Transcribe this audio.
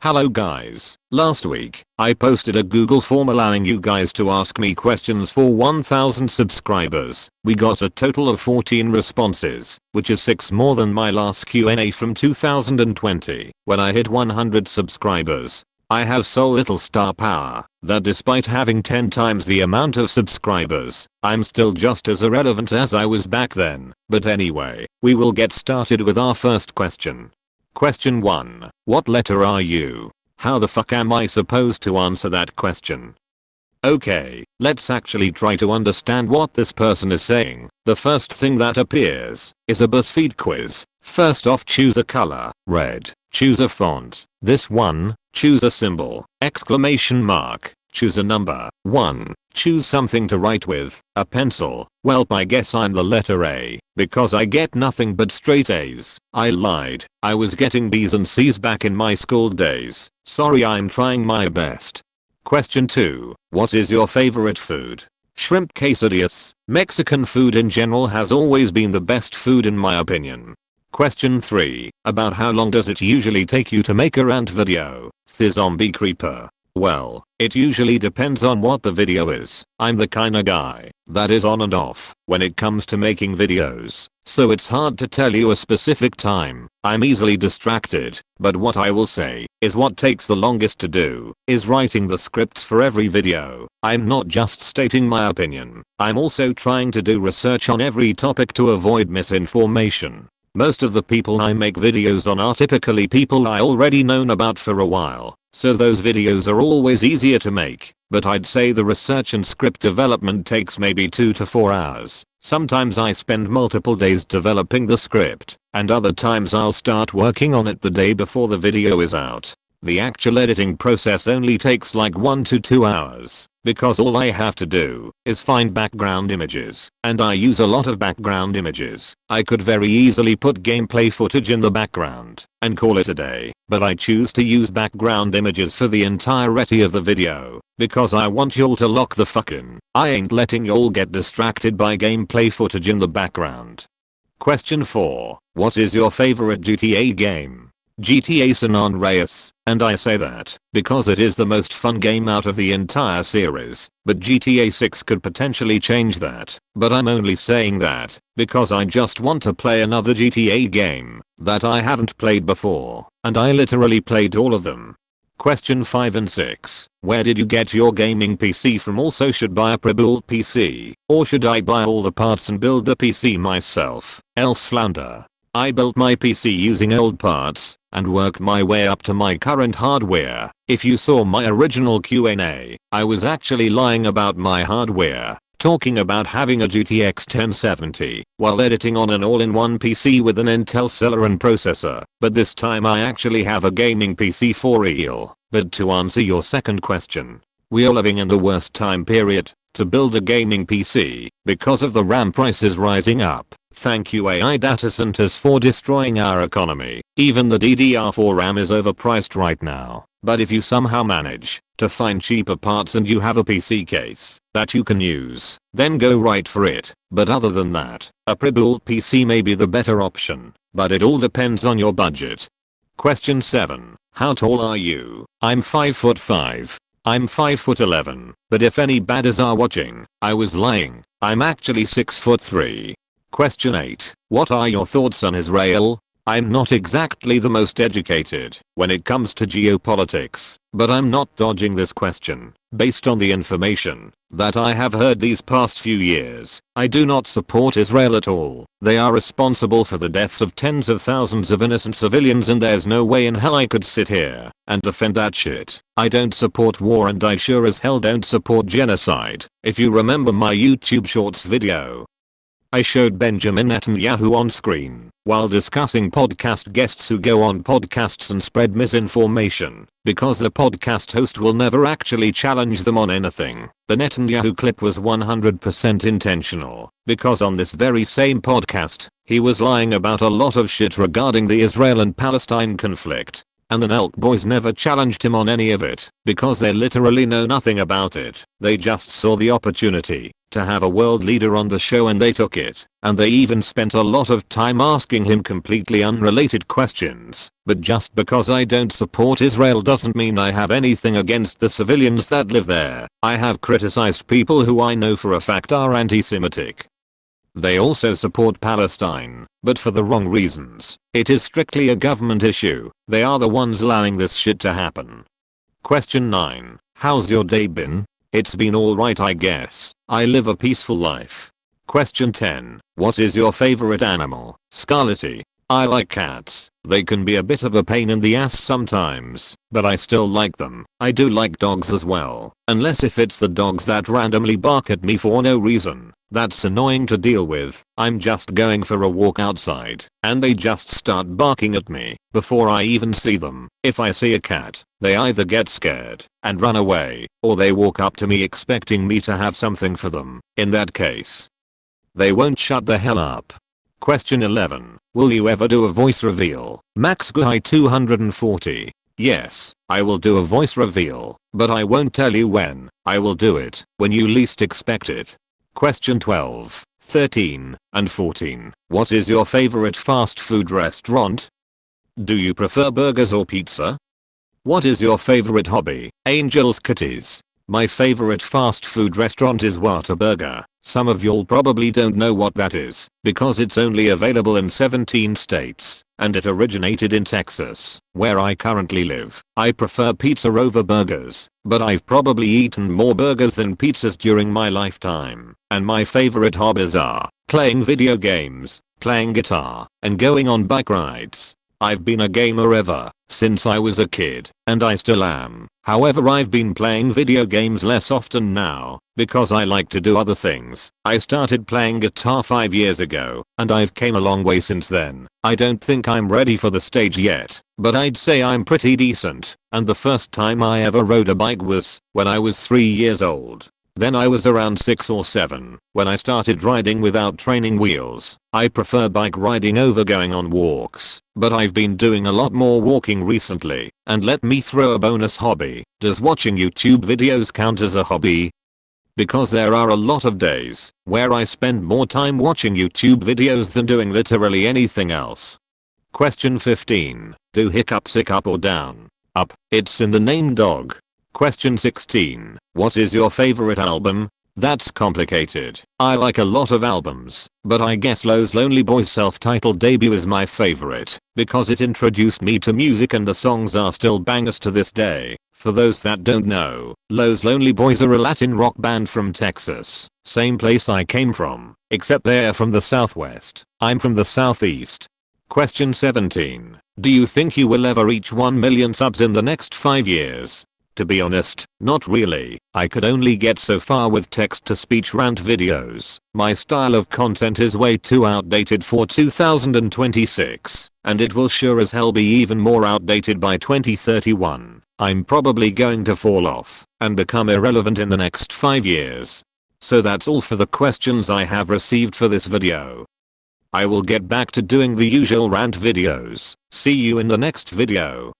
Hello guys, last week, I posted a Google form allowing you guys to ask me questions for 1000 subscribers. We got a total of 14 responses, which is 6 more than my last Q&A from 2020, when I hit 100 subscribers. I have so little star power, that despite having 10 times the amount of subscribers, I'm still just as irrelevant as I was back then. But anyway, we will get started with our first question. Question 1. What letter are you? How the fuck am I supposed to answer that question? Okay, let's actually try to understand what this person is saying. The first thing that appears is a BuzzFeed quiz. First off, choose a color, red. Choose a font, this one. Choose a symbol, exclamation mark. Choose a number, 1. Choose something to write with, a pencil. Welp, I guess I'm the letter A, because I get nothing but straight A's. I lied, I was getting B's and C's back in my school days. Sorry, I'm trying my best. Question 2. What is your favorite food? Shrimp quesadillas. Mexican food in general has always been the best food in my opinion. Question 3. About how long does it usually take you to make a rant video? The zombie creeper. Well, it usually depends on what the video is. I'm the kinda guy that is on and off when it comes to making videos, so it's hard to tell you a specific time. I'm easily distracted, but what I will say is what takes the longest to do is writing the scripts for every video. I'm not just stating my opinion, I'm also trying to do research on every topic to avoid misinformation. Most of the people I make videos on are typically people I already known about for a while, so those videos are always easier to make, but I'd say the research and script development takes maybe 2 to 4 hours. Sometimes I spend multiple days developing the script, and other times I'll start working on it the day before the video is out. The actual editing process only takes like 1 to 2 hours, because all I have to do is find background images, and I use a lot of background images. I could very easily put gameplay footage in the background and call it a day, but I choose to use background images for the entirety of the video, because I want y'all to lock the fuck in. I ain't letting y'all get distracted by gameplay footage in the background. Question 4. What is your favorite GTA game? GTA San Andreas, and I say that because it is the most fun game out of the entire series, but GTA 6 could potentially change that. But I'm only saying that because I just want to play another GTA game that I haven't played before, and I literally played all of them. Question 5 and 6. Where did you get your gaming PC from? Also, should buy a pre-built PC, or should I buy all the parts and build the PC myself? Else flounder. I built my PC using old parts and worked my way up to my current hardware. If you saw my original Q&A, I was actually lying about my hardware, talking about having a GTX 1070 while editing on an all-in-one PC with an Intel Celeron processor, but this time I actually have a gaming PC for real. But to answer your second question, we are living in the worst time period to build a gaming PC because of the RAM prices rising up. Thank you AI data centers for destroying our economy. Even the DDR4 RAM is overpriced right now. But if you somehow manage to find cheaper parts and you have a PC case that you can use, then go right for it. But other than that, a pre-built PC may be the better option, but it all depends on your budget. Question 7. How tall are you? I'm 5'5". I'm 5'11", but if any badders are watching, I was lying. I'm actually 6'3". Question 8. What are your thoughts on Israel? I'm not exactly the most educated when it comes to geopolitics, but I'm not dodging this question. Based on the information that I have heard these past few years, I do not support Israel at all. They are responsible for the deaths of tens of thousands of innocent civilians, and there's no way in hell I could sit here and defend that shit. I don't support war, and I sure as hell don't support genocide. If you remember my YouTube Shorts video, I showed Benjamin Netanyahu on screen while discussing podcast guests who go on podcasts and spread misinformation, because the podcast host will never actually challenge them on anything. The Netanyahu clip was 100% intentional, because on this very same podcast, he was lying about a lot of shit regarding the Israel and Palestine conflict. and the Nelk boys never challenged him on any of it because they literally know nothing about it. They just saw the opportunity to have a world leader on the show and they took it, and they even spent a lot of time asking him completely unrelated questions. But just because I don't support Israel doesn't mean I have anything against the civilians that live there. I have criticized people who I know for a fact are anti-Semitic. They also support Palestine, but for the wrong reasons. It is strictly a government issue. They are the ones allowing this shit to happen. Question 9. How's your day been? It's been alright, I guess. I live a peaceful life. Question 10. What is your favorite animal? Scarlety. I like cats. They can be a bit of a pain in the ass sometimes, but I still like them. I do like dogs as well, unless if it's the dogs that randomly bark at me for no reason. That's annoying to deal with. I'm just going for a walk outside, and they just start barking at me before I even see them. If I see a cat, they either get scared and run away, or they walk up to me expecting me to have something for them. In that case, they won't shut the hell up. Question 11. Will you ever do a voice reveal? Max Guy 240. Yes, I will do a voice reveal, but I won't tell you when. I will do it when you least expect it. Question 12, 13, and 14. What is your favorite fast food restaurant? Do you prefer burgers or pizza? What is your favorite hobby? Angel's Kitties. My favorite fast food restaurant is Whataburger. Some of y'all probably don't know what that is because it's only available in 17 states and it originated in Texas, where I currently live. I prefer pizza over burgers, but I've probably eaten more burgers than pizzas during my lifetime. And my favorite hobbies are playing video games, playing guitar, and going on bike rides. I've been a gamer ever since I was a kid, and I still am. However, I've been playing video games less often now because I like to do other things. I started playing guitar 5 years ago, and I've came a long way since then. I don't think I'm ready for the stage yet, but I'd say I'm pretty decent, and the first time I ever rode a bike was when I was 3 years old. Then I was around 6 or 7 when I started riding without training wheels. I prefer bike riding over going on walks, but I've been doing a lot more walking recently. And let me throw a bonus hobby. Does watching YouTube videos count as a hobby? Because there are a lot of days where I spend more time watching YouTube videos than doing literally anything else. Question 15. Do hiccups hiccup or down? Up. It's in the name dog. Question 16. What is your favorite album? That's complicated. I like a lot of albums, but I guess Lowe's Lonely Boy's self-titled debut is my favorite because it introduced me to music and the songs are still bangers to this day. For those that don't know, Lowe's Lonely Boys are a Latin rock band from Texas, same place I came from, except they're from the Southwest. I'm from the Southeast. Question 17. Do you think you will ever reach 1 million subs in the next 5 years? To be honest, not really. I could only get so far with text-to-speech rant videos. My style of content is way too outdated for 2026, and it will sure as hell be even more outdated by 2031. I'm probably going to fall off and become irrelevant in the next 5 years. So that's all for the questions I have received for this video. I will get back to doing the usual rant videos. See you in the next video.